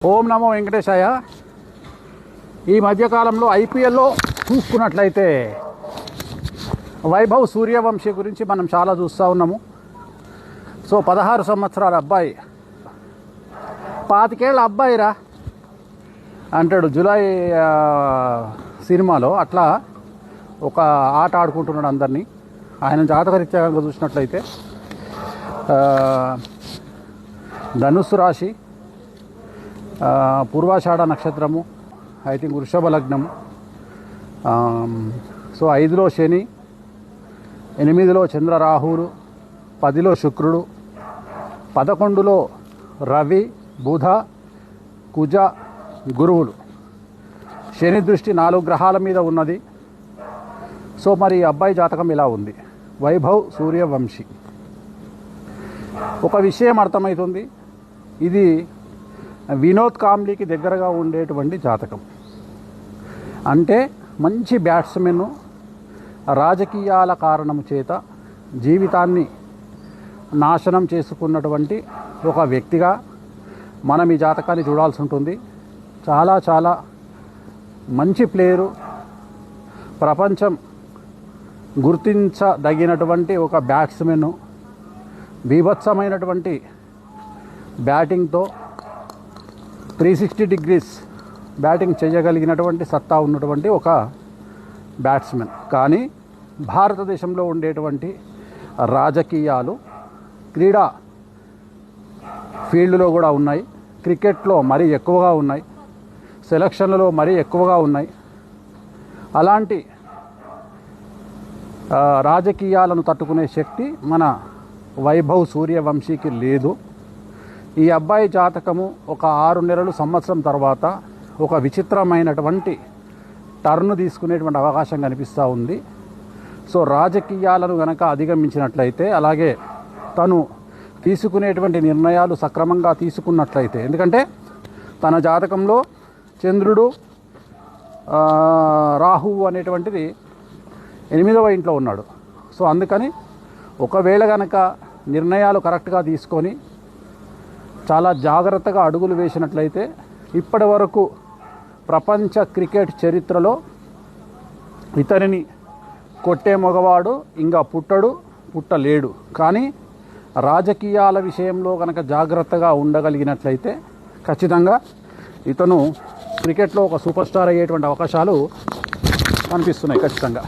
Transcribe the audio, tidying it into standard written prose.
ఓం నమో వెంకటేశాయ. ఈ మధ్యకాలంలో ఐపీఎల్లో చూసుకున్నట్లయితే వైభవ్ సూర్యవంశీ గురించి మనం చాలా చూస్తూ ఉన్నాము. సో 16 సంవత్సరాల అబ్బాయి, 25 ఏళ్ళ అబ్బాయిరా అంటాడు జులై సినిమాలో. అట్లా ఒక ఆట ఆడుకుంటున్నాడు అందరినీ. ఆయన జాతకరీత్యా చూసినట్లయితే ధనుస్సు రాశి, పూర్వాషాఢ నక్షత్రము, ఐ థింక్ వృషభ లగ్నము. సో 5లో శని, 8లో చంద్ర రాహువులు, 10లో శుక్రుడు, 11లో రవి, బుధ, కుజ, గురువులు. శని దృష్టి 4 గ్రహాల మీద ఉన్నది. సో మరి అబ్బాయి జాతకం ఇలా ఉంది. వైభవ్ సూర్యవంశీ. ఒక విషయం అర్థమవుతుంది, ఇది వినోద్ కాంబ్లీకి దగ్గరగా ఉండేటువంటి జాతకం. అంటే మంచి బ్యాట్స్మెన్, రాజకీయాల కారణం చేత జీవితాన్ని నాశనం చేసుకున్నటువంటి ఒక వ్యక్తిగా మనం ఈ జాతకాన్ని చూడాల్సి ఉంటుంది. చాలా చాలా మంచి ప్లేయరు, ప్రపంచం గుర్తించదగినటువంటి ఒక బ్యాట్స్మెన్, బీభత్సమైనటువంటి బ్యాటింగ్తో 360 డిగ్రీస్ బ్యాటింగ్ చేయగలిగినటువంటి సత్తా ఉన్నటువంటి ఒక బ్యాట్స్మెన్. కానీ భారతదేశంలో ఉండేటువంటి రాజకీయాలు క్రీడా ఫీల్డ్లో కూడా ఉన్నాయి, క్రికెట్లో మరీ ఎక్కువగా ఉన్నాయి, సెలక్షన్లలో మరీ ఎక్కువగా ఉన్నాయి. అలాంటి రాజకీయాలను తట్టుకునే శక్తి మన వైభవ్ సూర్యవంశీకి లేదు. ఈ అబ్బాయి జాతకము ఒక 6 నెలలు, సంవత్సరం తర్వాత ఒక విచిత్రమైనటువంటి టర్న్ తీసుకునేటువంటి అవకాశం కనిపిస్తూ ఉంది. సో రాజకీయాలను కనుక అధిగమించినట్లయితే, అలాగే తను తీసుకునేటువంటి నిర్ణయాలు సక్రమంగా తీసుకున్నట్లయితే, ఎందుకంటే తన జాతకంలో చంద్రుడు, రాహువు అనేటువంటిది 8వ ఇంట్లో ఉన్నాడు. సో అందుకని ఒకవేళ కనుక నిర్ణయాలు కరెక్ట్గా తీసుకొని చాలా జాగ్రత్తగా అడుగులు వేసినట్లయితే ఇప్పటి వరకు ప్రపంచ క్రికెట్ చరిత్రలో ఇతనిని కొట్టే మగవాడు ఇంకా పుట్టలేడు. కానీ రాజకీయాల విషయంలో కనుక జాగ్రత్తగా ఉండగలిగినట్లయితే ఖచ్చితంగా ఇతను క్రికెట్లో ఒక సూపర్ స్టార్ అయ్యేటువంటి అవకాశాలు కనిపిస్తున్నాయి ఖచ్చితంగా.